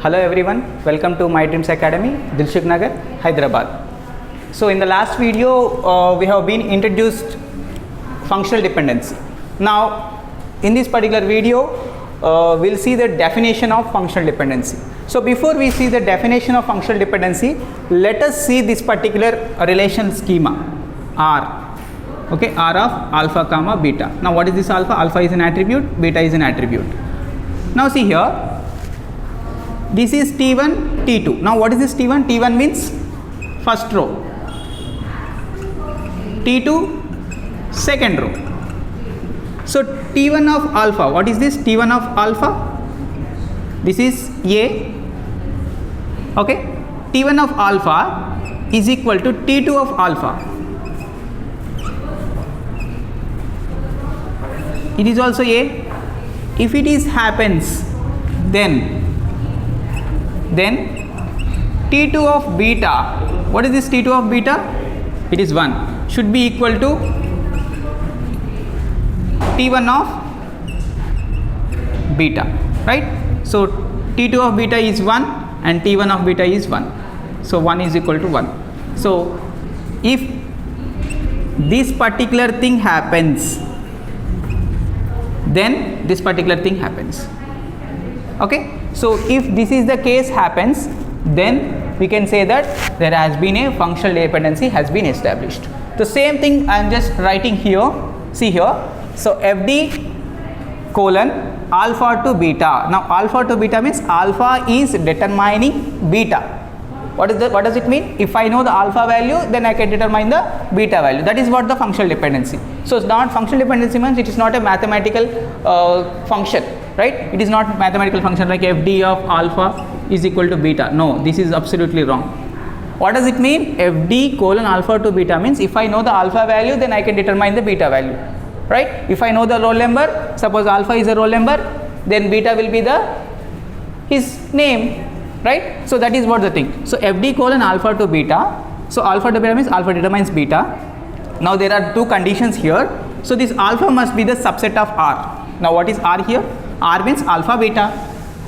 Hello everyone, welcome to My Dreams Academy, Dilshuk Nagar, Hyderabad. So in the last video, we have been introduced functional dependency. Now in this particular video, we'll see the definition of functional dependency. So before we see the definition of functional dependency, let us see this particular relation schema R. Okay, R of alpha comma beta. Now what is this alpha? Alpha is an attribute, beta is an attribute. Now see here, this is T1, T2. Now what is this T1? T1 means first row, T2 second row. So T1 of alpha, what is this T1 of alpha? This is A. Okay, T1 of alpha is equal to T2 of alpha. It is also A. If it is happens, then T2 of beta, what is this T2 of beta? It is 1, should be equal to T1 of beta, right? So T2 of beta is 1 and T1 of beta is 1. So 1 is equal to 1. So if this particular thing happens, then this particular thing happens. Okay, so if this is the case happens, then we can say that there has been a functional dependency has been established. The same thing I am just writing here. See here. So FD colon alpha to beta. Now alpha to beta means alpha is determining beta. What does it mean? If I know the alpha value, then I can determine the beta value. That is what the functional dependency. So it's not functional dependency means it is not a mathematical function, right? It is not mathematical function like FD of alpha is equal to beta. No, this is absolutely wrong. What does it mean? FD colon alpha to beta means if I know the alpha value, then I can determine the beta value, right? If I know the roll number, suppose alpha is a roll number, then beta will be his name, right? So that is what the thing. So FD colon alpha to beta. So alpha to beta means alpha determines beta. Now there are two conditions here. So this alpha must be the subset of R. Now what is R here? R means alpha beta.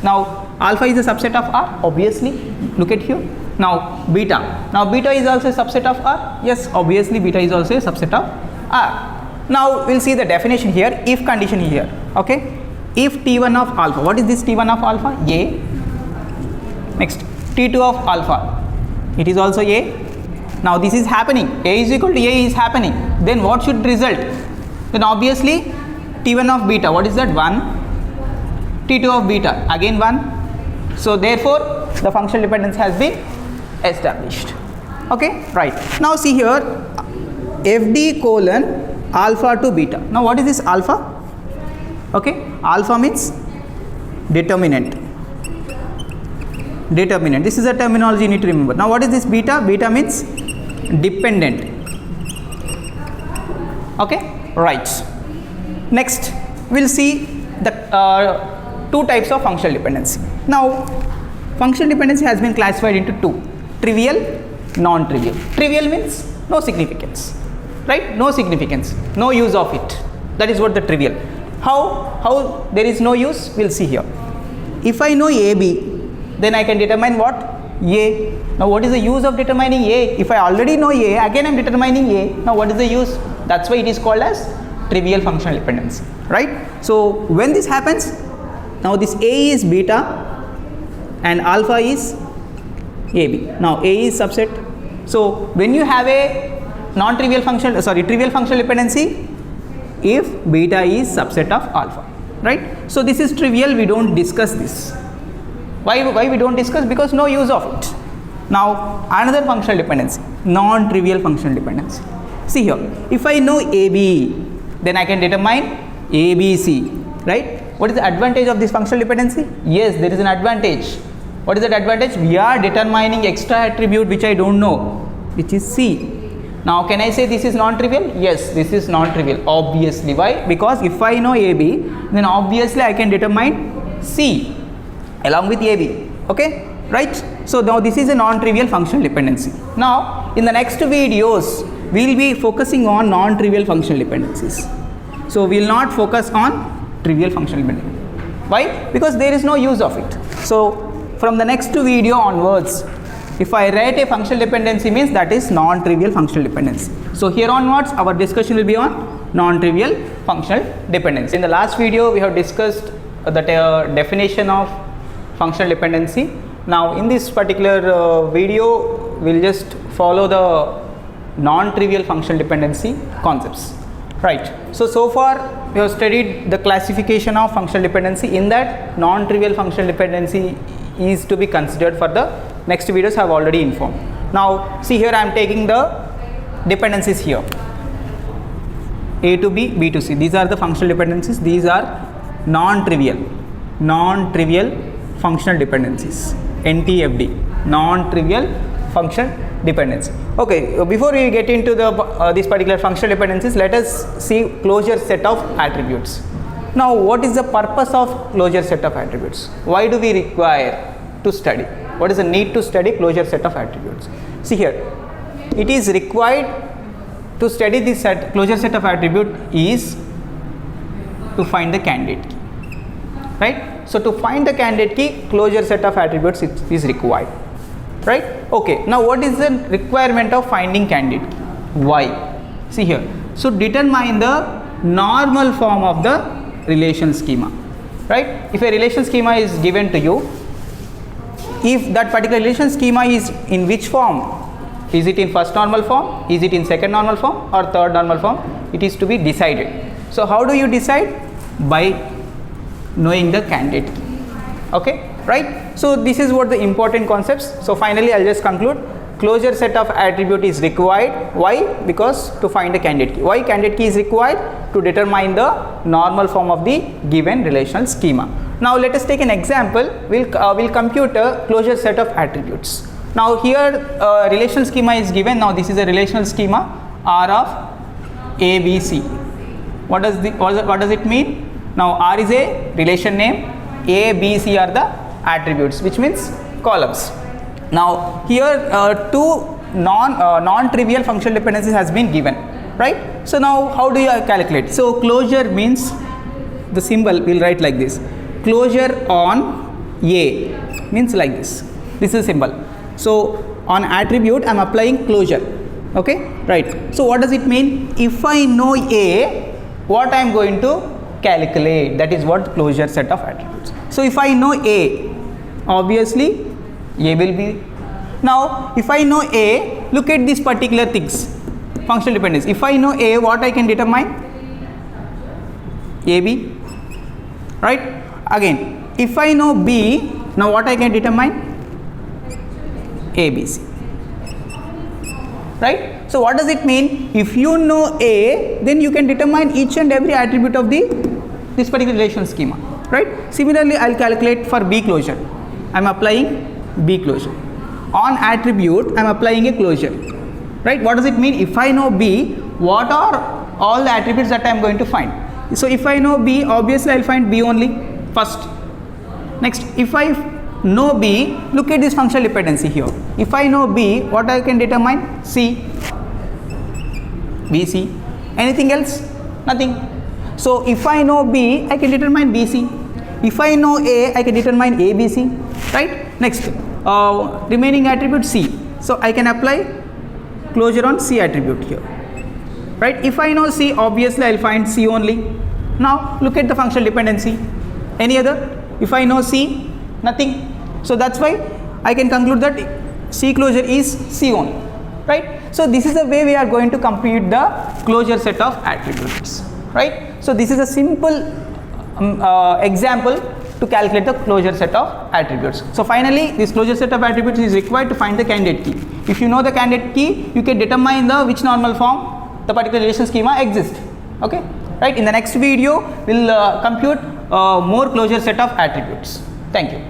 Now alpha is a subset of R, obviously. Look at here. Now beta. Now beta is also a subset of R. Yes, obviously beta is also a subset of R. Now we'll see the definition here, if condition here. Okay. If T1 of alpha, what is this T1 of alpha? A. Next T2 of alpha, it is also A. Now this is happening, A is equal to A is happening, then what should result? Then obviously T1 of beta, what is that? 1. T2 of beta, again 1. So therefore the functional dependence has been established. Okay, right. Now see here, FD colon alpha to beta. Now what is this alpha? Okay, alpha means determinant. Determinant, this is a terminology you need to remember. Now what is this beta? Beta means dependent. Okay, right. Next we'll see the two types of functional dependency. Now functional dependency has been classified into two: trivial, non-trivial. Trivial means no significance, right? No significance, no use of it. That is what the trivial. How there is no use? We'll see here. If I know AB, then I can determine what? A. Now what is the use of determining A? If I already know A, again I am determining A. Now what is the use? That's why it is called as trivial functional dependency, right? So when this happens, now this A is beta and alpha is AB. Now A is subset. So when you have a trivial functional dependency, if beta is subset of alpha, right? So this is trivial, we don't discuss this. Why we don't discuss? Because no use of it. Now another functional dependency, non-trivial functional dependency. See here, if I know AB, then I can determine ABC, right? What is the advantage of this functional dependency? Yes, there is an advantage. What is that advantage? We are determining extra attribute which I don't know, which is C. Now can I say this is non-trivial? Yes, this is non-trivial, obviously. Why? Because if I know AB, then obviously I can determine C along with AB. Okay, right? So now this is a non-trivial functional dependency. Now in the next videos we will be focusing on non-trivial functional dependencies. So we will not focus on trivial functional dependency. Why? Because there is no use of it. So from the next video onwards, if I write a functional dependency, means that is non-trivial functional dependency. So here onwards our discussion will be on non-trivial functional dependency. In the last video we have discussed the definition of functional dependency. Now in this particular video we'll just follow the non-trivial functional dependency concepts. Right. So far we have studied the classification of functional dependency. In that, non-trivial functional dependency is to be considered for the next videos I have already informed. Now see here I am taking the dependencies here. A to B, B to C. These are the functional dependencies. These are non-trivial functional dependencies. NTFD, non-trivial functional dependency. Okay, before we get into the this particular functional dependencies, let us see closure set of attributes. Now what is the purpose of closure set of attributes? Why do we require to study? What is the need to study closure set of attributes? See here, it is required to study this closure set of attribute is to find the candidate key, right? So to find the candidate key, closure set of attributes is required, right? Okay, now what is the requirement of finding candidate key? Why? See here, so determine the normal form of the relation schema, right? If a relation schema is given to you, if that particular relation schema is in which form, is it in first normal form, is it in second normal form or third normal form, it is to be decided. So how do you decide? By knowing the candidate key. Okay, right? So this is what the important concepts. So finally I'll just conclude, closure set of attribute is required. Why? Because to find the candidate key. Why candidate key is required? To determine the normal form of the given relational schema. Now let us take an example. We'll compute a closure set of attributes. Now here relational schema is given. Now this is a relational schema R of A, B, C. What does it mean? Now R is a relation name, A, B, C are the attributes, which means columns. Now here two non-trivial functional dependencies has been given, right? So now how do you calculate? So closure means the symbol we'll write like this. Closure on A means like this. This is symbol. So on attribute I am applying closure. Okay, right. So what does it mean? If I know A, what I am going to calculate, that is what closure set of attributes. So if I know A, obviously A will be. Now if I know A, look at these particular things, functional dependence. If I know A, what I can determine? AB, right? Again, if I know B, now what I can determine? ABC, right? So what does it mean? If you know A, then you can determine each and every attribute of this particular relation schema, right? Similarly, I'll calculate for B closure. I'm applying B closure. On attribute, I'm applying a closure, right? What does it mean? If I know B, what are all the attributes that I'm going to find? So if I know B, obviously I'll find B only first. Next, if I know B, look at this functional dependency here. If I know B, what I can determine? C, BC. Anything else? Nothing. So if I know B, I can determine BC. If I know A, I can determine ABC, right? Next, remaining attribute C. So I can apply closure on C attribute here, right? If I know C, obviously I'll find C only. Now look at the functional dependency. Any other? If I know C, nothing. So that's why I can conclude that C closure is C only, right? So this is the way we are going to compute the closure set of attributes, right? So this is a simple example to calculate the closure set of attributes. So finally, this closure set of attributes is required to find the candidate key. If you know the candidate key, you can determine the which normal form the particular relation schema exists. Okay, right? In the next video, we'll compute more closure set of attributes. Thank you.